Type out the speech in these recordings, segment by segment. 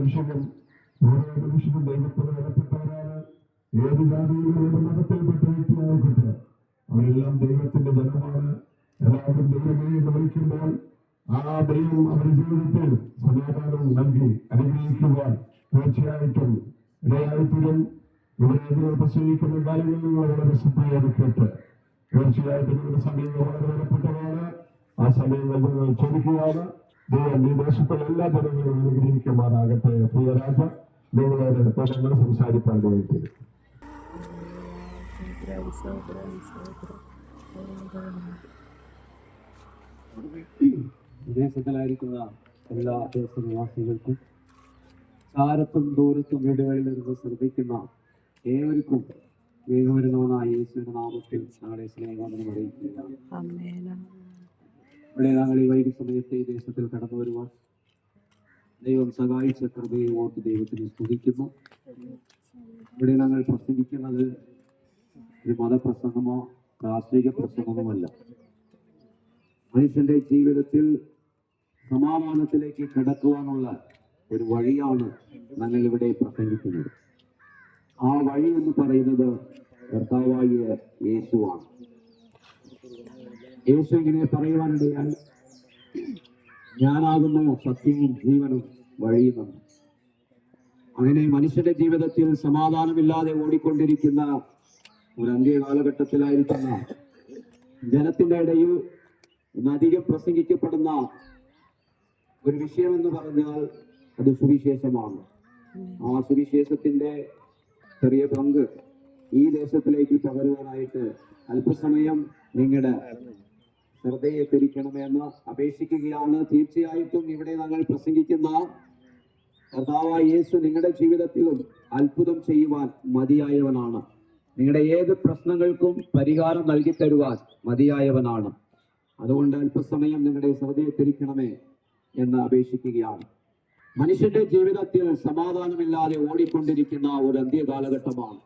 മനുഷ്യനും ഓരോ മനുഷ്യനും ദൈവത്തിന് വിലപ്പെട്ടവരാണ്. ഏത് ജാതിയിലും ഏത് മതത്തിൽപ്പെട്ട വ്യക്തിയായിക്കോട്ടെ അവരെല്ലാം ദൈവത്തിന്റെ ജനമാണ്. എല്ലാവരും ദൈവമേ എന്ന് വിളിക്കുമ്പോൾ ആ ദൈവം അവരുടെ ജീവിതത്തിൽ സമാധാനം നൽകി അനുഗ്രഹിക്കുവാൻ തീർച്ചയായിട്ടും ഇടയായിത്തീരും. ഇവിടെ പ്രസംഗിക്കുന്ന കാര്യങ്ങളിൽ വളരെ ശ്രദ്ധയോടെ കേട്ട് തീർച്ചയായിട്ടും നിങ്ങളുടെ സമയം വളരെ വിലപ്പെട്ടതാണ്. ആ സമയം നമ്മൾ ചോദിക്കുകയാണ്. ദൈവം ഈ ദേശത്തുള്ള എല്ലാ ജനങ്ങളും അനുഗ്രഹിക്കുമാറാകട്ടെ. പ്രിയ രാജ, നിങ്ങളോട് തുടർന്ന് സംസാരിക്കാൻ വേണ്ടി വിദേശത്തിലായിരിക്കുന്ന എല്ലാ ദേശനിവാസികൾക്കും ചാരത്തും ദൂരത്തും വീടുകളിൽ നിന്ന് ശ്രദ്ധിക്കുന്ന ഏവർക്കും വേഗവരുന്നവനായ യേശുവിന്റെ നാമത്തിൽ ഞങ്ങളുടെ സ്നേഹം അറിയിക്കുകയാണ്. ഇവിടെ ഞങ്ങൾ ഈ വൈകി സമയത്ത് ഈ ദേശത്തിൽ കടന്നു വരുവാൻ ദൈവം സഹായിച്ച കൃപയെ ഓർത്ത് ദൈവത്തിന് സ്തുതിക്കുന്നു. ഇവിടെ ഞങ്ങൾ പ്രസംഗിക്കുന്നത് ഒരു മതപ്രസംഗമോ രാഷ്ട്രീയ പ്രസംഗമല്ല. മനുഷ്യന്റെ ജീവിതത്തിൽ സമാധാനത്തിലേക്ക് കടക്കുവാനുള്ള ഒരു വഴിയാണ് ഞങ്ങൾ ഇവിടെ പ്രസംഗിക്കുന്നത്. ആ വഴി എന്ന് പറയുന്നത് കർത്താവായ യേശുവാണ്. യേശു ഇങ്ങനെ പറയുവാനിടയായി, ഞാനാകുന്നു സത്യവും ജീവനും വഴിയുമെന്ന്. അങ്ങനെ മനുഷ്യന്റെ ജീവിതത്തിൽ സമാധാനമില്ലാതെ ഓടിക്കൊണ്ടിരിക്കുന്ന ഒരു അന്ത്യ കാലഘട്ടത്തിലായിരിക്കുന്ന ജനത്തിന്റെ ഇടയിൽ ഇന്നധികം പ്രസംഗിക്കപ്പെടുന്ന ഒരു വിഷയമെന്ന് പറഞ്ഞാൽ അത് സുവിശേഷമാണ്. ആ സുവിശേഷത്തിന്റെ ചെറിയ പങ്ക് ഈ ദേശത്തിലേക്ക് പകരുവാനായിട്ട് അല്പസമയം നിങ്ങളുടെ ശ്രദ്ധയെ തിരിക്കണമെന്ന് അപേക്ഷിക്കുകയാണ്. തീർച്ചയായിട്ടും ഇവിടെ ഞങ്ങൾ പ്രസംഗിക്കുന്ന കർത്താവായ യേശു നിങ്ങളുടെ ജീവിതത്തിലും അത്ഭുതം ചെയ്യുവാൻ മതിയായവനാണ്. നിങ്ങളുടെ ഏത് പ്രശ്നങ്ങൾക്കും പരിഹാരം നൽകി തരുവാൻ മതിയായവനാണ്. അതുകൊണ്ട് അല്പസമയം നിങ്ങളുടെ ശ്രദ്ധയെ തിരിക്കണമേ എന്ന് അപേക്ഷിക്കുകയാണ്. മനുഷ്യന്റെ ജീവിതത്തിൽ സമാധാനമില്ലാതെ ഓടിക്കൊണ്ടിരിക്കുന്ന ഒരു അന്ത്യകാലഘട്ടമാണ്.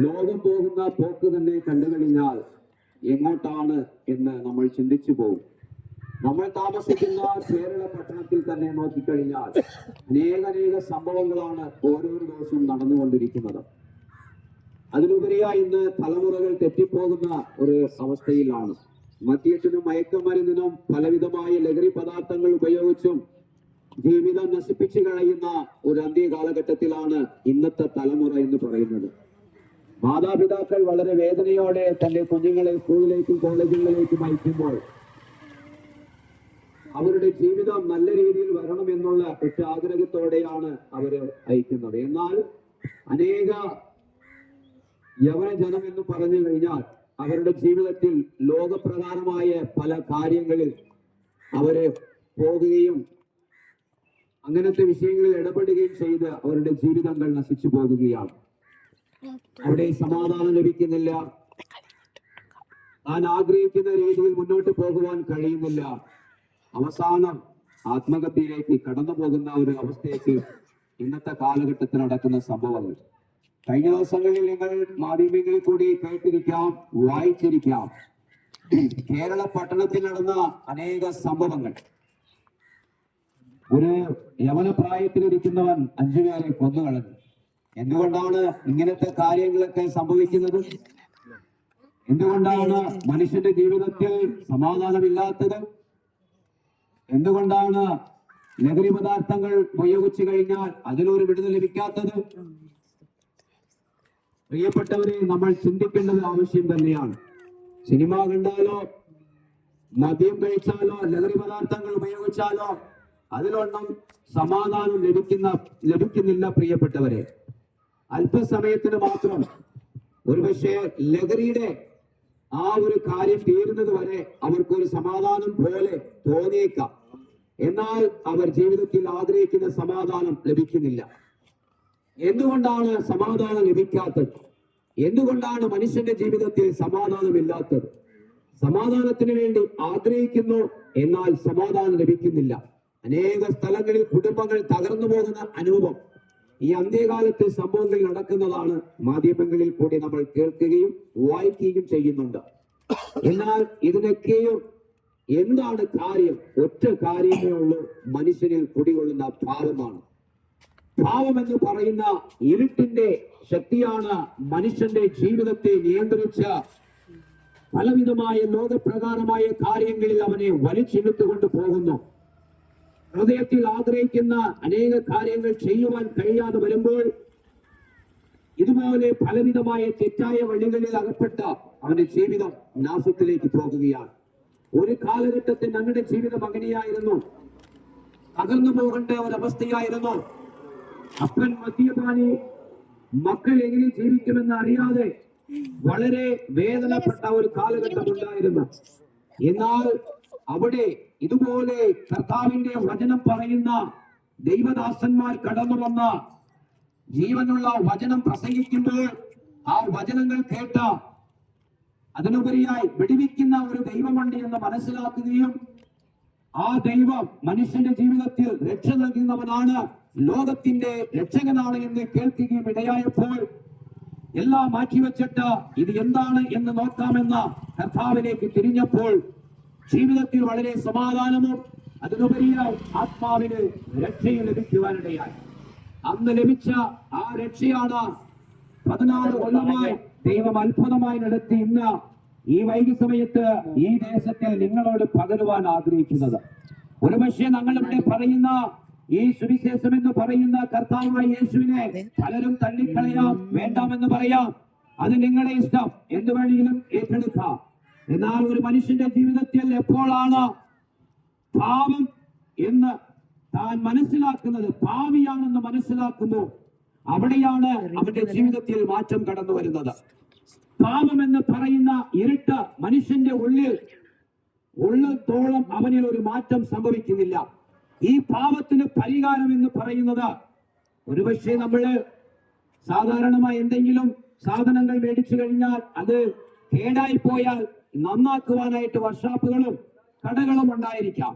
ലോകം പോകുന്ന പോക്ക് തന്നെ കണ്ടു കഴിഞ്ഞാൽ എങ്ങോട്ടാണ് എന്ന് നമ്മൾ ചിന്തിച്ചു പോകും. നമ്മൾ താമസിക്കുന്ന കേരള പട്ടണത്തിൽ തന്നെ നോക്കിക്കഴിഞ്ഞാൽ അനേക സംഭവങ്ങളാണ് ഓരോ ദിവസവും നടന്നുകൊണ്ടിരിക്കുന്നത്. അതിലുപരിയായി ഇന്ന് തലമുറകൾ തെറ്റിപ്പോകുന്ന ഒരു അവസ്ഥയിലാണ്. മദ്യത്തിനും മയക്കുമരുന്നിനും പലവിധമായ ലഹരി പദാർത്ഥങ്ങൾ ഉപയോഗിച്ചും ജീവിതം നശിപ്പിച്ചു കളയുന്ന ഒരു അന്ത്യ കാലഘട്ടത്തിലാണ് ഇന്നത്തെ തലമുറ എന്ന് പറയുന്നത്. മാതാപിതാക്കൾ വളരെ വേദനയോടെ തന്റെ കുഞ്ഞുങ്ങളെ സ്കൂളിലേക്കും കോളേജുകളിലേക്കും അയക്കുമ്പോൾ അവരുടെ ജീവിതം നല്ല രീതിയിൽ വരണമെന്നുള്ള ഒറ്റ ആഗ്രഹത്തോടെയാണ് അവര് അയക്കുന്നത്. എന്നാൽ അനേക യവനജനം എന്ന് പറഞ്ഞു കഴിഞ്ഞാൽ അവരുടെ ജീവിതത്തിൽ ലോകപ്രകാരമായ പല കാര്യങ്ങളിൽ അവര് പോകുകയും അങ്ങനത്തെ വിഷയങ്ങളിൽ ഇടപെടുകയും ചെയ്ത് അവരുടെ ജീവിതങ്ങൾ നശിച്ചു പോകുകയാണ്. അവിടെ സമാധാനം ലഭിക്കുന്നില്ല. താൻ ആഗ്രഹിക്കുന്ന രീതിയിൽ മുന്നോട്ട് പോകുവാൻ കഴിയുന്നില്ല. അവസാനം ആത്മഹത്യയിലേക്ക് കടന്നു പോകുന്ന ഒരു അവസ്ഥയ്ക്ക് ഇന്നത്തെ കാലഘട്ടത്തിൽ നടക്കുന്ന സംഭവങ്ങൾ കഴിഞ്ഞ ദിവസങ്ങളിൽ നിങ്ങൾ മാധ്യമങ്ങളിൽ കൂടി കേട്ടിരിക്കാം, വായിച്ചിരിക്കാം. കേരള പട്ടണത്തിൽ നടന്ന അനേക സംഭവങ്ങൾ. ഒരു യവനപ്രായത്തിലിരിക്കുന്നവൻ 5 പേരെ കൊന്നുകളഞ്ഞു. എന്തുകൊണ്ടാണ് ഇങ്ങനത്തെ കാര്യങ്ങളൊക്കെ സംഭവിക്കുന്നത്? എന്തുകൊണ്ടാണ് മനുഷ്യന്റെ ജീവിതത്തിൽ സമാധാനമില്ലാത്തത്? എന്തുകൊണ്ടാണ് ലഹരി പദാർത്ഥങ്ങൾ ഉപയോഗിച്ചു കഴിഞ്ഞാൽ അതിലൊരു വിടുതൽ ലഭിക്കാത്തത്? പ്രിയപ്പെട്ടവരെ, നമ്മൾ ചിന്തിക്കേണ്ടത് ആവശ്യം തന്നെയാണ്. സിനിമ കണ്ടാലോ, മദ്യം കഴിച്ചാലോ, ലഹരി പദാർത്ഥങ്ങൾ ഉപയോഗിച്ചാലോ അതിലൊന്നും സമാധാനം ലഭിക്കുന്നില്ല. പ്രിയപ്പെട്ടവരെ, അല്പസമയത്തിന് മാത്രം ഒരുപക്ഷെ ലഹരിയുടെ ആ ഒരു കാര്യം തീരുന്നത് വരെ അവർക്കൊരു സമാധാനം പോലെ തോന്നിയേക്കാം. എന്നാൽ അവർ ജീവിതത്തിൽ ആഗ്രഹിക്കുന്ന സമാധാനം ലഭിക്കുന്നില്ല. എന്തുകൊണ്ടാണ് സമാധാനം ലഭിക്കാത്തത്? എന്തുകൊണ്ടാണ് മനുഷ്യന്റെ ജീവിതത്തിൽ സമാധാനമില്ലാത്തത്? സമാധാനത്തിന് വേണ്ടി ആഗ്രഹിക്കുന്നു, എന്നാൽ സമാധാനം ലഭിക്കുന്നില്ല. അനേക സ്ഥലങ്ങളിൽ കുടുംബങ്ങൾ തകർന്നു പോകുന്ന അനുഭവം ഈ അന്ത്യകാലത്തെ സംഭവങ്ങൾ നടക്കുന്നതാണ്. മാധ്യമങ്ങളിൽ കൂടി നമ്മൾ കേൾക്കുകയും വായിക്കുകയും ചെയ്യുന്നുണ്ട്. എന്നാൽ ഇതിനൊക്കെയും എന്താണ് കാര്യം? ഒറ്റ കാര്യമേ ഉള്ളൂ, മനുഷ്യനിൽ കുടികൊള്ളുന്ന പാപമാണ്. പാവമെന്ന് പറയുന്ന ഇരുട്ടിന്റെ ശക്തിയാണ് മനുഷ്യന്റെ ജീവിതത്തെ നിയന്ത്രിച്ച് പലവിധമായ ലോകപ്രകാരമായ കാര്യങ്ങളിൽ അവനെ വലിച്ചെടുത്തുകൊണ്ട് പോകുന്നു. ഹൃദയത്തിൽ ആഗ്രഹിക്കുന്ന അനേക കാര്യങ്ങൾ ചെയ്യുവാൻ കഴിയാതെ വരുമ്പോൾ ഇതുപോലെ പലവിധമായ തെറ്റായ വഴികളിൽ അകപ്പെട്ട അവന്റെ ജീവിതം നാശത്തിലേക്ക് പോകുകയാണ്. ഒരു കാലഘട്ടത്തിൽ ഞങ്ങളുടെ ജീവിതം അങ്ങനെയായിരുന്നു. തകർന്നു പോകേണ്ട ഒരവസ്ഥയായിരുന്നു. അപ്പൻ മദ്യപാനി, മക്കൾ എങ്ങനെ ജീവിക്കുമെന്ന് അറിയാതെ വളരെ വേദനപ്പെട്ട ഒരു കാലഘട്ടം ഉണ്ടായിരുന്നു. എന്നാൽ അവിടെ ഇതുപോലെ കർത്താവിന്റെ വചനം പറയുന്ന ദൈവദാസന്മാർ കടന്നു വന്ന ജീവനുള്ള വചനം പ്രസംഗിക്കുമ്പോൾ ആ വചനങ്ങൾ കേട്ട അതിനുപരിയായി വെടിവെക്കുന്ന ഒരു ദൈവമുണ്ട് എന്ന് മനസ്സിലാക്കുകയും ആ ദൈവം മനുഷ്യന്റെ ജീവിതത്തിൽ രക്ഷ നൽകുന്നവനാണ്, ലോകത്തിന്റെ രക്ഷകനാണ് എന്ന് കേൾക്കുകയും ഇടയായപ്പോൾ എല്ലാം മാറ്റിവെച്ചിട്ട് ഇത് എന്താണ് എന്ന് നോക്കാമെന്ന കർത്താവിലേക്ക് തിരിഞ്ഞപ്പോൾ ജീവിതത്തിൽ വളരെ സമാധാനവും അതിനുപരിയായി ആത്മാവിന് രക്ഷയും ലഭിക്കുവാനിടയായി. അന്ന് ലഭിച്ച ആ രക്ഷയാണ് 16 കൊല്ലമായി ദൈവം അത്ഭുതമായി നടത്തി ഇന്ന് ഈ വൈകി സമയത്ത് ഈ ദേശത്തിൽ നിങ്ങളോട് പകരുവാൻ ആഗ്രഹിക്കുന്നത്. ഒരുപക്ഷെ ഞങ്ങളിവിടെ പറയുന്ന ഈ സുവിശേഷം എന്ന് പറയുന്ന കർത്താവായ യേശുവിനെ പലരും തള്ളിക്കളയാം, വേണ്ടാമെന്ന് പറയാം. അത് നിങ്ങളുടെ ഇഷ്ടം, എന്ത് വേണമെങ്കിലും ഏറ്റെടുക്കാം. എന്നാൽ ഒരു മനുഷ്യന്റെ ജീവിതത്തിൽ എപ്പോഴാണ് പാപം എന്ന് താൻ മനസ്സിലാക്കുന്നത്, പാപിയാണെന്ന് മനസ്സിലാക്കുമ്പോൾ അവിടെയാണ് അവന്റെ ജീവിതത്തിൽ മാറ്റം കടന്നു വരുന്നത്. പാപം എന്ന് പറയുന്ന ഇരുട്ട് മനുഷ്യന്റെ ഉള്ളിടത്തോളം അവനിൽ ഒരു മാറ്റം സംഭവിക്കുന്നില്ല. ഈ പാപത്തിന് പരിഹാരം എന്ന് പറയുന്നത് ഒരുപക്ഷെ നമ്മള് സാധാരണമായി എന്തെങ്കിലും സാധനങ്ങൾ മേടിച്ചു കഴിഞ്ഞാൽ അത് കേടായി പോയാൽ നന്നാക്കുവാനായിട്ട് വർക്ക്ഷോപ്പുകളും കടകളും ഉണ്ടായിരിക്കാം.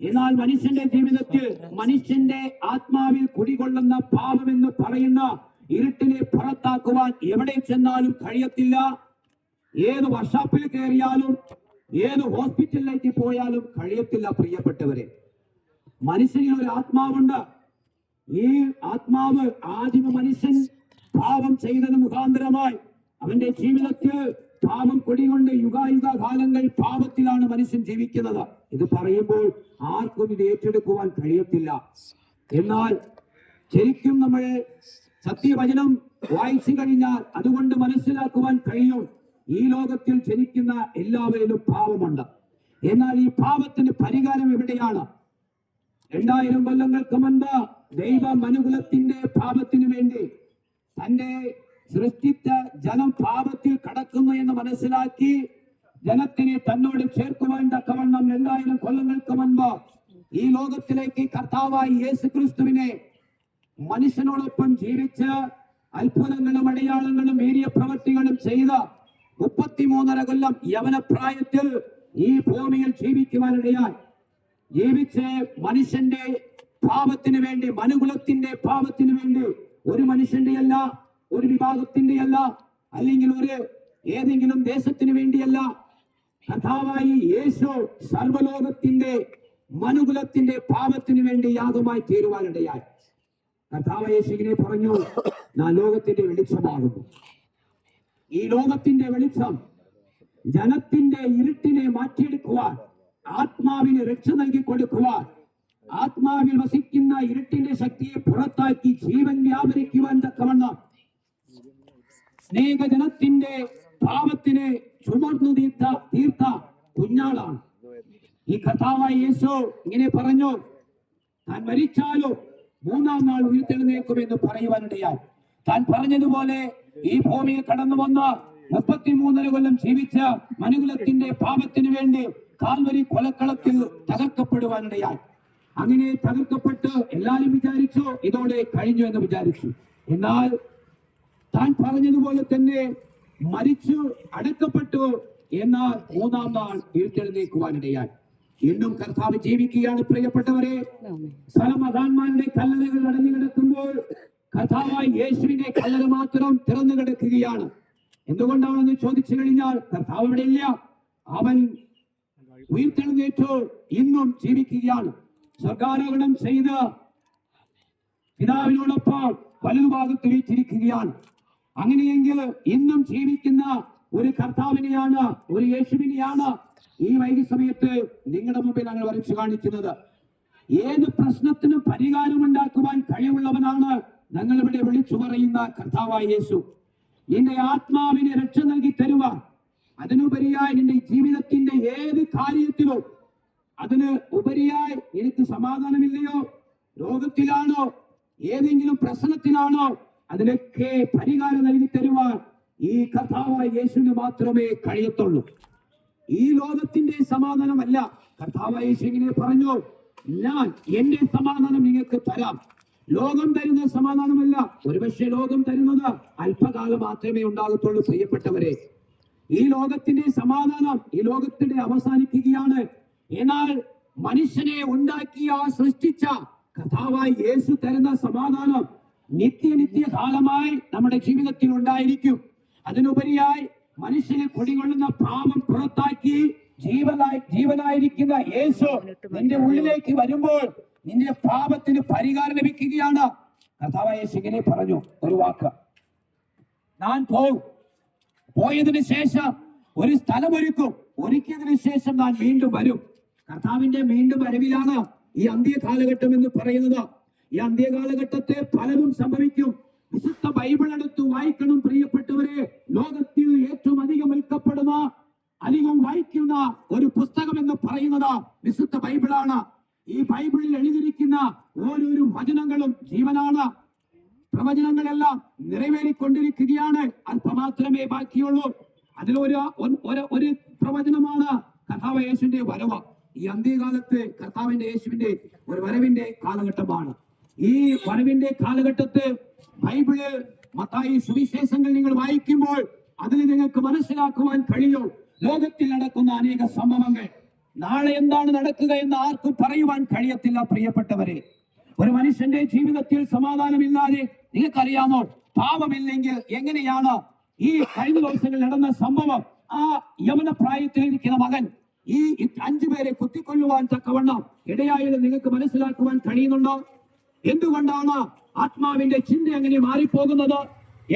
എന്നാൽ മനുഷ്യന്റെ ജീവിതത്തിൽ മനുഷ്യന്റെ ആത്മാവിൽ കുടികൊള്ളുന്ന പാപം എന്ന് പറയുന്ന ഇരുട്ടിനെ പുറത്താക്കുവാൻ എവിടെ ചെന്നാലും കഴിയത്തില്ല. ഏത് വർക്ക്ഷോപ്പിൽ കയറിയാലും ഏത് ഹോസ്പിറ്റലിലേക്ക് പോയാലും കഴിയത്തില്ല. പ്രിയപ്പെട്ടവരെ, മനുഷ്യനിൽ ഒരു ആത്മാവുണ്ട്. ഈ ആത്മാവ് ആദിമ മനുഷ്യൻ പാപം ചെയ്തത് മുഖാന്തരമായി അവന്റെ ജീവിതത്തിൽ പാപം കുടികൊണ്ട് യുഗായുഗ കാലങ്ങൾ പാപത്തിലാണ് മനുഷ്യൻ ജീവിക്കുന്നത്. ഇത് പറയുമ്പോൾ ആർക്കും ഇത് ഏറ്റെടുക്കുവാൻ കഴിയത്തില്ല. എന്നാൽ ശരിക്കും നമ്മൾ സത്യവചനം വായിച്ചു കഴിഞ്ഞാൽ അതുകൊണ്ട് മനസ്സിലാക്കുവാൻ കഴിയും, ഈ ലോകത്തിൽ ജനിക്കുന്ന എല്ലാവരിലും പാപമുണ്ട്. എന്നാൽ ഈ പാപത്തിന് പരിഹാരം എവിടെയാണ്? 2000 കൊല്ലങ്ങൾക്ക് മുൻപ് ദൈവം മനുകുലത്തിന്റെ പാപത്തിന് വേണ്ടി തന്റെ സൃഷ്ടിച്ച ജനം പാപത്തിൽ കടക്കുന്നു എന്ന് മനസ്സിലാക്കി ജനത്തിനെ തന്നോട് ചേർക്കുവാൻ തക്കവണ്ണം 2000 കൊല്ലങ്ങൾക്ക് മുൻപ് ഈ ലോകത്തിലേക്ക് കർത്താവായി യേശു ക്രിസ്തുവിനെ മനുഷ്യനോടൊപ്പം ജീവിച്ച് അത്ഭുതങ്ങളും അടയാളങ്ങളും വീര്യ പ്രവൃത്തികളും ചെയ്ത 33.5 കൊല്ലം യവനപ്രായത്തിൽ ഈ ഭൂമിയിൽ ജീവിക്കുവാനിടയായി. ജീവിച്ച് മനുഷ്യന്റെ പാപത്തിന് വേണ്ടി, മനുകുലത്തിന്റെ പാപത്തിന് വേണ്ടി, ഒരു മനുഷ്യന്റെ അല്ല, ഒരു വിഭാഗത്തിന്റെ അല്ല, അല്ലെങ്കിൽ ഏതെങ്കിലും ദേശത്തിന് വേണ്ടിയല്ല, കർത്താവായി യേശു സർവ്വലോകത്തിന്റെ മനുകുലത്തിന്റെ പാപത്തിന് വേണ്ടി യാഗമായി തീരുവാനിടയായി. കർത്താവ് യേശുവിനെ പറഞ്ഞു, ഞാൻ ലോകത്തിന്റെ വെളിച്ചമാകുന്നു. ഈ ലോകത്തിന്റെ വെളിച്ചം ജനത്തിന്റെ ഇരുട്ടിനെ മാറ്റിയെടുക്കുവാൻ, ആത്മാവിന് രക്ഷ നൽകി കൊടുക്കുവാൻ, ആത്മാവിൽ വസിക്കുന്ന ഇരുട്ടിന്റെ ശക്തിയെ പുറത്താക്കി ജീവൻ വ്യാപരിക്കുവാൻ തക്കവണ്ണം അനേക ജനത്തിന്റെ പാപത്തിനെ ചുമർന്നു തീർത്ത കുഞ്ഞാളാണ് ഈ കർത്താവായ യേശു. ഇങ്ങനെ പറഞ്ഞു, താൻ മരിച്ചാലോ 3-ാം നാൾ ഉയർത്തെഴുന്നേൽക്കുമെന്ന് പറയുവാനിടയായി. താൻ പറഞ്ഞതുപോലെ ഈ ഭൂമിയിൽ കടന്നു വന്ന 33.5 കൊല്ലം ജീവിച്ച മനുകുലത്തിന്റെ പാപത്തിന് വേണ്ടി കാൽവരി കൊലക്കളത്തിൽ തകർക്കപ്പെടുവാനിടയായി. അങ്ങനെ തകർക്കപ്പെട്ട് എല്ലാവരും വിചാരിച്ചു ഇതോടെ കഴിഞ്ഞു എന്ന് വിചാരിച്ചു. എന്നാൽ താൻ പറഞ്ഞതുപോലെ തന്നെ മരിച്ചു അടക്കപ്പെട്ടു. എന്നാൽ 3-ാം നാൾ ഉയർത്തെഴുന്നേൽക്കുവാനിടയായി. ഇന്നും കർത്താവ് ജീവിക്കുകയാണ്. പ്രിയപ്പെട്ടവരെ, സകലമഹാന്മാരുടെ കല്ലറകൾ അടഞ്ഞു കിടക്കുമ്പോൾ കർത്താവായി യേശുവിന്റെ കല്ലറ മാത്രം തുറന്നു കിടക്കുകയാണ്. എന്തുകൊണ്ടാണെന്ന് ചോദിച്ചു കഴിഞ്ഞാൽ കർത്താവ് ഇവിടെ ഇല്ല, അവൻ ഉയർത്തെഴുന്നേറ്റു ഇന്നും ജീവിക്കുകയാണ്. സ്വർഗാരോഹണം ചെയ്ത് പിതാവിനോടൊപ്പം വലതുഭാഗത്ത് വീറ്റിരിക്കുകയാണ്. അങ്ങനെയെങ്കിൽ ഇന്നും ജീവിക്കുന്ന ഒരു കർത്താവിനെയാണ്, ഒരു യേശുവിനെയാണ് ഈ വൈകി സമയത്ത് നിങ്ങളുടെ മുമ്പിൽ ഞങ്ങൾ വരച്ചു കാണിക്കുന്നത്. ഏത് പ്രശ്നത്തിനും പരിഹാരമുണ്ടാക്കുവാൻ കഴിവുള്ളവനാണ് ഞങ്ങൾ ഇവിടെ വിളിച്ചു പറയുന്ന കർത്താവായ യേശു. നിന്റെ ആത്മാവിനെ രക്ഷ നൽകി തരുവാൻ, അതിനുപരിയായി നിന്റെ ജീവിതത്തിന്റെ ഏത് കാര്യത്തിലും അതിന് ഉപരിയായി നിനക്ക് സമാധാനമില്ലയോ, രോഗത്തിലാണോ, ഏതെങ്കിലും പ്രശ്നത്തിലാണോ, അതിനൊക്കെ പരിഹാരം നൽകി തരുവാൻ ഈ കർത്താവായ യേശുവിന് മാത്രമേ കഴിയത്തുള്ളൂ. ഈ ലോകത്തിന്റെ സമാധാനമല്ല. കർത്താവായ യേശു ഇങ്ങനെ പറഞ്ഞു, ഞാൻ എന്റെ സമാധാനം നിങ്ങൾക്ക് തരാം. ലോകം തരുന്ന സമാധാനമല്ല. ഒരുപക്ഷെ ലോകം തരുന്നത് അല്പകാലം മാത്രമേ ഉണ്ടാകത്തുള്ളൂ. പ്രിയപ്പെട്ടവരെ, ഈ ലോകത്തിന്റെ സമാധാനം ഈ ലോകത്തിന്റെ അവസാനിക്കുകയാണ്. എന്നാൽ മനുഷ്യനെ ഉണ്ടാക്കിയ സൃഷ്ടിച്ച കർത്താവായ യേശു തരുന്ന സമാധാനം നിത്യകാലമായി നമ്മുടെ ജീവിതത്തിൽ ഉണ്ടായിരിക്കും. അതിനുപരിയായി മനുഷ്യനെ കുടികൊള്ളുന്ന പാപം പുറത്താക്കി ജീവനായിരിക്കുന്ന യേശു നിന്റെ ഉള്ളിലേക്ക് വരുമ്പോൾ നിന്റെ പാപത്തിന് പരിഹാരം ലഭിക്കുകയാണ്. കർത്താവായ യേശു ഇങ്ങനെ പറഞ്ഞു ഒരു വാക്ക്, ഞാൻ പോയതിനു ശേഷം ഒരു സ്ഥലമൊരുക്കും, ഒരുക്കിയതിനു ശേഷം ഞാൻ വീണ്ടും വരും. കർത്താവിന്റെ വീണ്ടും വരവിലാണ് ഈ അന്ത്യകാലഘട്ടം എന്ന് പറയുന്നത്. ഈ അന്ത്യകാലഘട്ടത്തെ പലതും സംഭവിക്കും. വിശുദ്ധ ബൈബിൾ എടുത്ത് വായിക്കണം പ്രിയപ്പെട്ടവരെ. ലോകത്തിൽ ഏറ്റവും അധികം വിൽക്കപ്പെടുന്ന, അധികം വായിക്കുന്ന ഒരു പുസ്തകം എന്ന് പറയുന്നത് വിശുദ്ധ ബൈബിളാണ്. ഈ ബൈബിളിൽ എഴുതിയിരിക്കുന്ന ഓരോരോ വചനങ്ങളും ജീവനാണ്. പ്രവചനങ്ങളെല്ലാം നിറവേറിക്കൊണ്ടിരിക്കുകയാണ്. അല്പമാത്രമേ ബാക്കിയുള്ളൂ. അതിലൊരു പ്രവചനമാണ് കർത്താവ് യേശുവിന്റെ വരവ്. ഈ അന്ത്യകാലത്ത് കർത്താവിന്റെ യേശുവിന്റെ ഒരു വരവിന്റെ കാലഘട്ടമാണ്. ഈ വരവിന്റെ കാലഘട്ടത്ത് ബൈബിള്, മത്തായി സുവിശേഷങ്ങൾ നിങ്ങൾ വായിക്കുമ്പോൾ അതിൽ നിങ്ങൾക്ക് മനസ്സിലാക്കുവാൻ കഴിയും ലോകത്തിൽ നടക്കുന്ന അനേക സംഭവങ്ങൾ. നാളെ എന്താണ് നടക്കുക എന്ന് ആർക്കും പറയുവാൻ കഴിയത്തില്ല പ്രിയപ്പെട്ടവരെ. ഒരു മനുഷ്യന്റെ ജീവിതത്തിൽ സമാധാനമില്ലാതെ നിങ്ങൾക്കറിയാമോ, പാപമില്ലെങ്കിൽ എങ്ങനെയാണ് ഈ കഴിഞ്ഞ ദിവസങ്ങളിൽ നടന്ന സംഭവം? ആ യവന പ്രായത്തിലിരിക്കുന്ന മകൻ ഈ 5 പേരെ കുത്തിക്കൊല്ലുവാൻ തക്കവണ്ണം ഇടയായത് നിങ്ങൾക്ക് മനസ്സിലാക്കുവാൻ കഴിയുന്നുണ്ടോ? എന്തുകൊണ്ടാണ് ആത്മാവിന്റെ ചിന്ത അങ്ങനെ മാറിപ്പോകുന്നത്?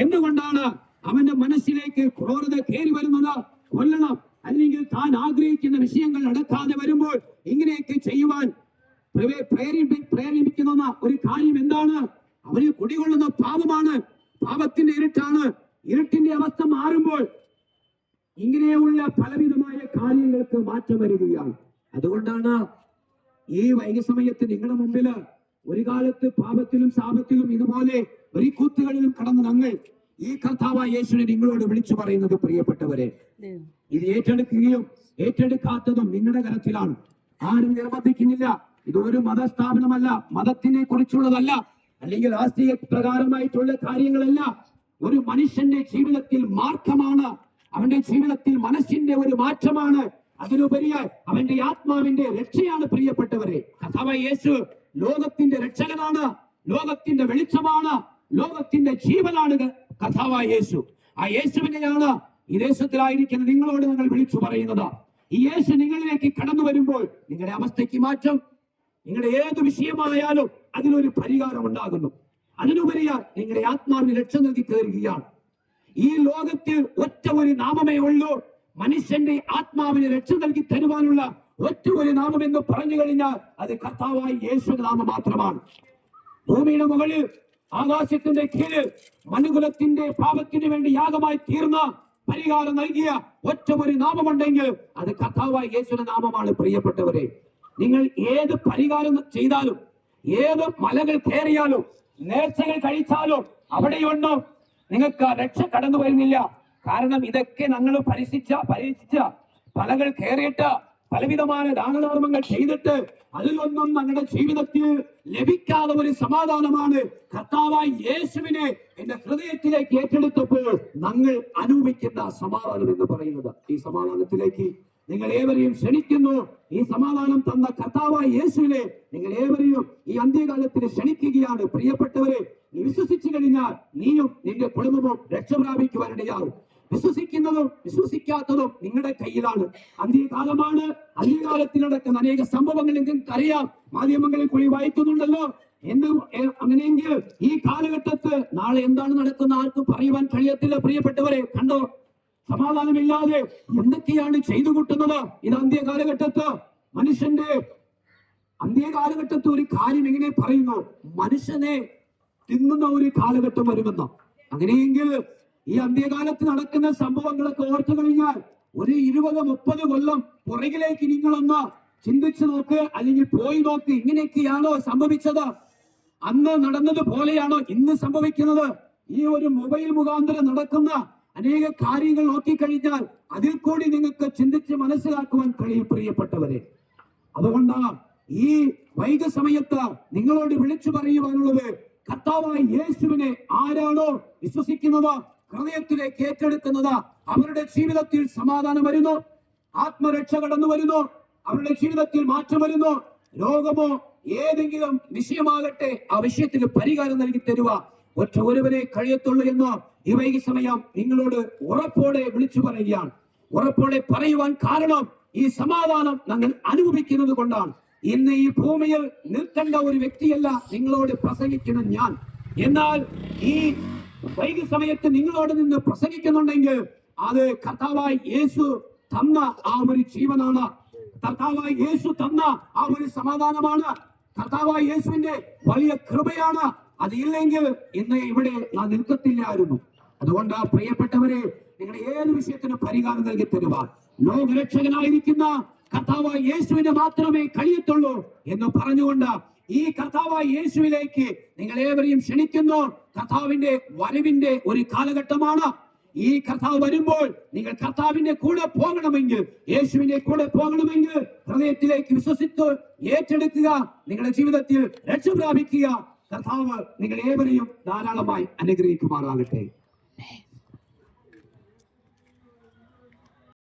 എന്തുകൊണ്ടാണ് അവന്റെ മനസ്സിലേക്ക് ക്രൂരത കയറി വരുന്നത്? കൊല്ലണം, അല്ലെങ്കിൽ താൻ ആഗ്രഹിക്കുന്ന വിഷയങ്ങൾ നടക്കാതെ വരുമ്പോൾ ഇങ്ങനെയൊക്കെ ചെയ്യുവാൻ പ്രേരിപ്പിക്കുന്ന ഒരു കാര്യം എന്താണ്? അവന് കുടികൊള്ളുന്ന പാപമാണ്, പാപത്തിന്റെ ഇരുട്ടാണ്. ഇരുട്ടിന്റെ അവസ്ഥ മാറുമ്പോൾ ഇങ്ങനെയുള്ള പലവിധമായ കാര്യങ്ങൾക്ക് മാറ്റം വരികയാണ്. അതുകൊണ്ടാണ് ഈ വൈകി സമയത്ത് നിങ്ങളുടെ മുമ്പില് ഒരു കാലത്ത് പാപത്തിലും ശാപത്തിലും ഇതുപോലെ ഒരു കൂത്തുകളിലും കടന്ന് ഞങ്ങൾ ഈ കർത്താവായ യേശുവിനെ നിങ്ങളോട് വിളിച്ചു പറയുന്നത് പ്രിയപ്പെട്ടവരെ. ഇത് ഏറ്റെടുക്കുകയും ഏറ്റെടുക്കാത്തതും നിങ്ങളുടെ കരത്തിലാണ്. ആരും നിർബന്ധിക്കുന്നില്ല. ഇതൊരു മതസ്ഥാപനമല്ല, മതത്തിനെ കുറിച്ചുള്ളതല്ല, അല്ലെങ്കിൽ രാഷ്ട്രീയ പ്രകാരമായിട്ടുള്ള കാര്യങ്ങളല്ല. ഒരു മനുഷ്യന്റെ ജീവിതത്തിൽ മാർഗമാണ്, അവന്റെ ജീവിതത്തിൽ മനസ്സിന്റെ ഒരു മാറ്റമാണ്, അതിനുപരിയായി അവന്റെ ആത്മാവിന്റെ രക്ഷയാണ് പ്രിയപ്പെട്ടവരെ. കർത്താവായ യേശു ലോകത്തിന്റെ രക്ഷകനാണ്, ലോകത്തിന്റെ വെളിച്ചമാണ്, ലോകത്തിന്റെ ജീവനാണ് കർത്താവായ യേശു. ആ യേശുവിനെയാണ് ഈ ദേശത്തിലായിരിക്കുന്ന നിങ്ങളോട് ഞങ്ങൾ വിളിച്ചു പറയുന്നത്. ഈ യേശു നിങ്ങളിലേക്ക് കടന്നു വരുമ്പോൾ നിങ്ങളുടെ അവസ്ഥയ്ക്ക് മാറ്റം, നിങ്ങളുടെ ഏത് വിഷയമായാലും അതിനൊരു പരിഹാരം ഉണ്ടാകുന്നു. അതിനുപരിയായി നിങ്ങളുടെ ആത്മാവിന് രക്ഷ നൽകി കയറുകയാണ്. ഈ ലോകത്തിൽ ഒറ്റ ഒരു നാമമേ ഉള്ളൂ, മനുഷ്യന്റെ ആത്മാവിന് രക്ഷ നൽകി തരുവാനുള്ള ഒറ്റ ഒരു നാമം എന്ന് പറഞ്ഞു കഴിഞ്ഞാൽ അത് കർത്താവായ യേശുവിന്റെ നാമം മാത്രമാണ്. ഭൂമിയുടെ മുകളിൽ ആകാശത്തിന്റെ കീഴിൽ മനുകുലത്തിന്റെ പാപത്തിന് വേണ്ടി യാഗമായി തീർന്ന പരിഹാരം നൽകിയ ഒറ്റ ഒരു നാമമുണ്ടെങ്കിൽ അത് കർത്താവായ യേശുവിന്റെ നാമമാണ് പ്രിയപ്പെട്ടവരെ. നിങ്ങൾ ഏത് പരിഹാരം ചെയ്താലും, ഏത് മലകൾ കയറിയാലും, നേർച്ചകൾ കഴിച്ചാലും അവിടെയുണ്ടോ നിങ്ങൾക്ക് രക്ഷ കടന്നു വരുന്നില്ല. കാരണം ഇതൊക്കെ ഞങ്ങൾ പരീക്ഷിച്ച പലകൾ കയറിയിട്ട് പലവിധമായ ദാനധർമ്മങ്ങൾ ചെയ്തിട്ട് അതിലൊന്നും ഞങ്ങളുടെ ജീവിതത്തിൽ ലഭിക്കാത്ത ഒരു സമാധാനമാണ് കർത്താവായ യേശുവിനെ എന്റെ ഹൃദയത്തിലേക്ക് ഏറ്റെടുത്തപ്പോൾ ഞങ്ങൾ അനുഭവിക്കുന്ന സമാധാനം എന്ന് പറയുന്നത്. ഈ സമാധാനത്തിലേക്ക് നിങ്ങൾ ഏവരെയും ക്ഷണിക്കുന്നു. ഈ സമാധാനം തന്ന കർത്താവായ യേശുവിനെ നിങ്ങൾ ഏവരെയും ഈ അന്ത്യകാലത്തിന് ക്ഷണിക്കുകയാണ്. പ്രിയപ്പെട്ടവരെ, നീ വിശ്വസിച്ചു കഴിഞ്ഞാൽ നീയും നിന്റെ കുടുംബവും രക്ഷ പ്രാപിക്കുവാനിടയാകും. വിശ്വസിക്കുന്നതും വിശ്വസിക്കാത്തതും നിങ്ങളുടെ കയ്യിലാണ്. അന്ത്യകാലമാണ്. അന്ത്യകാലത്തിൽ നടക്കുന്ന അനേക സംഭവങ്ങൾ നിങ്ങൾക്ക് അറിയാം. മാധ്യമങ്ങളിൽ കൂടി വായിക്കുന്നുണ്ടല്ലോ. അങ്ങനെയെങ്കിൽ ഈ കാലഘട്ടത്ത് നാളെ എന്താണ് നടക്കുന്ന ആർക്കും പറയുവാൻ കഴിയത്തില്ല. പ്രിയപ്പെട്ടവരെ, കണ്ടോ, സമാധാനമില്ലാതെ എന്തൊക്കെയാണ് ചെയ്തു കൂട്ടുന്നത്. ഇത് അന്ത്യകാലഘട്ടത്ത് മനുഷ്യന്റെ അന്ത്യകാലഘട്ടത്ത് ഒരു കാര്യം എങ്ങനെ പറയുന്നു, മനുഷ്യനെ തിന്നുന്ന ഒരു കാലഘട്ടം വരുമെന്ന്. അങ്ങനെയെങ്കിൽ ഈ അന്ത്യകാലത്ത് നടക്കുന്ന സംഭവങ്ങളൊക്കെ ഓർത്തു കഴിഞ്ഞാൽ ഒരു 20-30 കൊല്ലം പുറകിലേക്ക് നിങ്ങളൊന്ന് ചിന്തിച്ചു നോക്ക്, അല്ലെങ്കിൽ പോയി നോക്ക്. ഇങ്ങനെയൊക്കെയാണോ സംഭവിച്ചത്? അന്ന് നടന്നതുപോലെയാണോ ഇന്ന് സംഭവിക്കുന്നത്? ഈ ഒരു മൊബൈൽ മുഖാന്തരം നടക്കുന്ന അനേക കാര്യങ്ങൾ നോക്കിക്കഴിഞ്ഞാൽ അതിൽ കൂടി നിങ്ങൾക്ക് ചിന്തിച്ച് മനസ്സിലാക്കുവാൻ കഴിയും പ്രിയപ്പെട്ടവരെ. അതുകൊണ്ട് ഈ വൈക സമയത്ത് നിങ്ങളോട് വിളിച്ചു പറയുവാനുള്ളത്, കർത്താവായ യേശുവിനെ ആരാണോ വിശ്വസിക്കുന്നത്, ഹൃദയത്തിലേക്ക് ഏറ്റെടുക്കുന്നത്, അവരുടെ ജീവിതത്തിൽ സമാധാനം വരുന്നു, ആത്മരക്ഷ കടന്നു വരുന്നു, അവരുടെ ജീവിതത്തിൽ മാറ്റം വരുന്നു. രോഗമോ ഏതെങ്കിലും വിഷയമാകട്ടെ, ആ വിഷയത്തിന് പരിഹാരം നൽകി തരുക ഒറ്റ ഒരുവരെ കഴിയത്തുള്ളൂ എന്ന് ഈ വൈകി സമയം നിങ്ങളോട് ഉറപ്പോടെ വിളിച്ചു പറയുകയാണ്. ഉറപ്പോടെ പറയുവാൻ കാരണം ഈ സമാധാനം ഞങ്ങൾ അനുഭവിക്കുന്നത് കൊണ്ടാണ്. ഇന്ന് ഈ ഭൂമിയിൽ നിൽക്കേണ്ട ഒരു വ്യക്തിയല്ല നിങ്ങളോട് പ്രസംഗിക്കുന്ന ഞാൻ. എന്നാൽ ഈ വൈകി സമയത്ത് നിങ്ങളോട് നിന്ന് പ്രസംഗിക്കുന്നുണ്ടെങ്കിൽ അത് കർത്താവായ യേശു തന്ന ആ ഒരു ജീവനാണ്, കർത്താവായ യേശു തന്ന ആ ഒരു സമാധാനമാണ്, കർത്താവായ യേശുവിന്റെ വലിയ കൃപയാണ്. അതില്ലെങ്കിൽ ഇന്ന് ഇവിടെ ഞാൻ നിൽക്കത്തില്ലായിരുന്നു. അതുകൊണ്ട് പ്രിയപ്പെട്ടവരെ, നിങ്ങളുടെ ഏത് വിഷയത്തിനും പരിഹാരം നൽകി തരുവാൻ ലോകരക്ഷകനായിരിക്കുന്ന കർത്താവായ യേശുവിനെ മാത്രമേ കഴിയത്തുള്ളൂ എന്ന് പറഞ്ഞുകൊണ്ട് ഈ കർത്താവായ യേശുവിലേക്ക് നിങ്ങൾ ഏവരെയും ക്ഷണിക്കുന്നു. കർത്താവിന്റെ വരവിന്റെ ഒരു കാലഘട്ടമാണ്. ഈ കർത്താവ് വരുമ്പോൾ നിങ്ങൾ കർത്താവിന്റെ കൂടെ പോകണമെങ്കിൽ, യേശുവിന്റെ കൂടെ പോകണമെങ്കിൽ ഹൃദയത്തിലേക്ക് വിശ്വസിച്ച് ഏറ്റെടുക്കുക, നിങ്ങളുടെ ജീവിതത്തിൽ രക്ഷ പ്രാപിക്കുക. കർത്താവ് നിങ്ങൾ ഏവരെയും ധാരാളമായി അനുഗ്രഹിക്കുമാറാകട്ടെ.